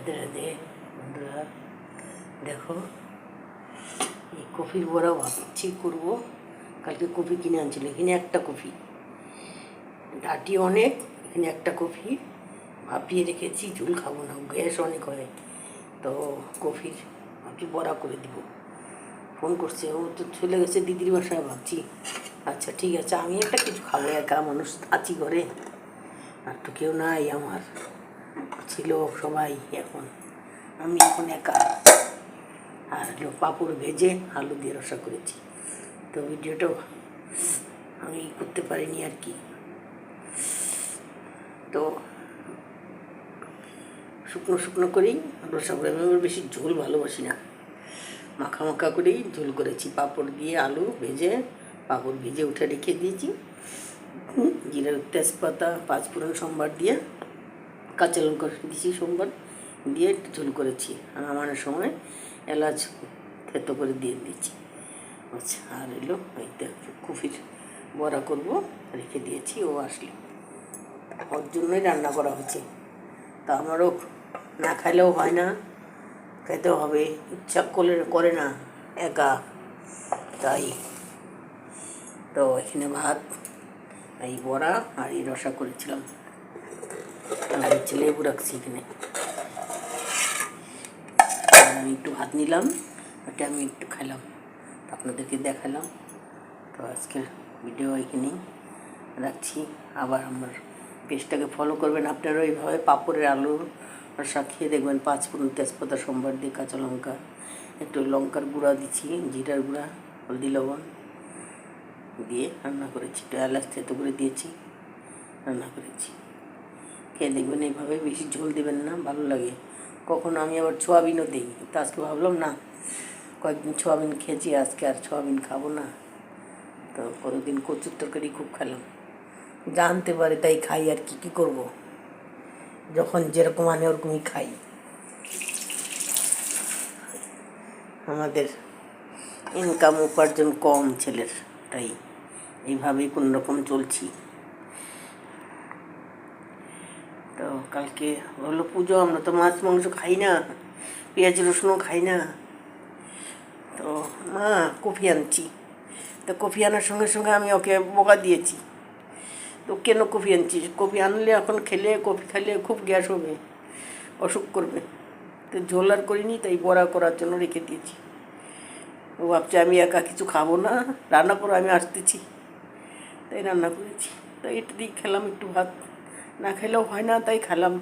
রাধে রাধে বন্ধুরা, দেখো এই কফির বড়া ভাবছি করবো। কালকে কফি কিনে আনছিল, এখানে একটা কফি, ডাটি অনেক, এখানে একটা কফি ভাপিয়ে রেখেছি। ঝুল খাবো না, গ্যাস অনেক হয়, তো কফির ভাবছি বড়া করে দিব। ফোন করছে, ও তো চলে গেছে দিদির বাসায়। ভাবছি আচ্ছা ঠিক আছে, আমি একটা কিছু খাবো, একা মানুষ আছি ঘরে, আর তো কেউ নাই। আমার ছিল সবাই, এখন আমি এখন একা। আর পাঁপড় ভেজে আলু দিয়ে রসা করেছি। তো ভিডিওটাও আমি করতে পারিনি আর কি। তো শুকনো শুকনো করেই রসা করে, আমি বেশি ঝোল ভালোবাসি না, মাখা মাখা করেই ঝোল করেছি। পাঁপড় দিয়ে আলু ভেজে, পাঁপড় ভেজে উঠে রেখে দিয়েছি। জিরা, তেজপাতা, পাঁচফোড়ন সম্বার দিয়ে, কাঁচা লঙ্কা দিয়েছি সম্বার দিয়ে ঝোল করেছি। আর নামানোর সময় এলাচ থেতো করে দিয়ে দিয়েছি। আচ্ছা, আর এলো এই কফির বড়া করবো, রেখে দিয়েছি। ও আসলে ওর জন্যই রান্না করা হচ্ছে। তা আমারও না খাইলেও হয় না, খেতে হবে, ইচ্ছা করে না একা, তাই। তো এখানে ভাত, এই বড়া আর এই রসা করেছিলাম, আর লেবু রাখছি এখানে। আমি একটু ভাত নিলাম, ওটা আমি একটু খেলাম, আপনাদেরকে দেখালাম। তো আজকের ভিডিও এখানেই রাখছি। আবার আমার পেজটাকে ফলো করবেন আপনারা। এইভাবে পাঁপড়ের আলুর রসা খেয়ে দেখবেন। পাঁচফোড়ন, তেজপাতা সম্বার দিয়ে, কাঁচা লঙ্কা, একটু লঙ্কার গুঁড়া দিচ্ছি, জিরার গুঁড়া, হলদি লবণ দিয়ে রান্না করেছি। একটু এলাচ থেতো করে দিয়েছি, রান্না করেছি। খেয়ে দেখবেন এইভাবে, বেশি ঝোল দেবেন না, ভালো লাগে। কখনো আমি আবার সোয়াবিনও দিই, তো আজকে ভাবলাম না, কয়েকদিন সোয়াবিন খেয়েছি, আজকে আর সোয়াবিন খাবো না। তো কতদিন কচুর তরকারি খুব খেলাম, জানতে পারে তাই খাই। আর কি করব, যখন যেরকম আনে ওরকমই খাই। আমাদের ইনকাম উপার্জন কম ছেলের, তাই এইভাবেই কোনো রকম চলছি। তো কালকে হলো পুজো, আমরা তো মাছ মাংস খাই না, পেঁয়াজ রসুনও খাই না। তো মা কফি আনছি, তো কফি আনার সঙ্গে সঙ্গে আমি ওকে বকা দিয়েছি, তো কেন কফি আনছিস? কফি আনলে এখন কফি খেলে খুব গ্যাস হবে, অসুখ করবে। তো ঝোল আর করিনি, তাই বড়া করার জন্য রেখে দিয়েছি। ও ভাবছে আমি একা কিছু খাবো না, রান্না করে আমি আসতেছি, তাই রান্না করেছি। তো এটা দিয়ে খেলাম একটু ভাত, না খেলেও হয় না, তাই খেলাম।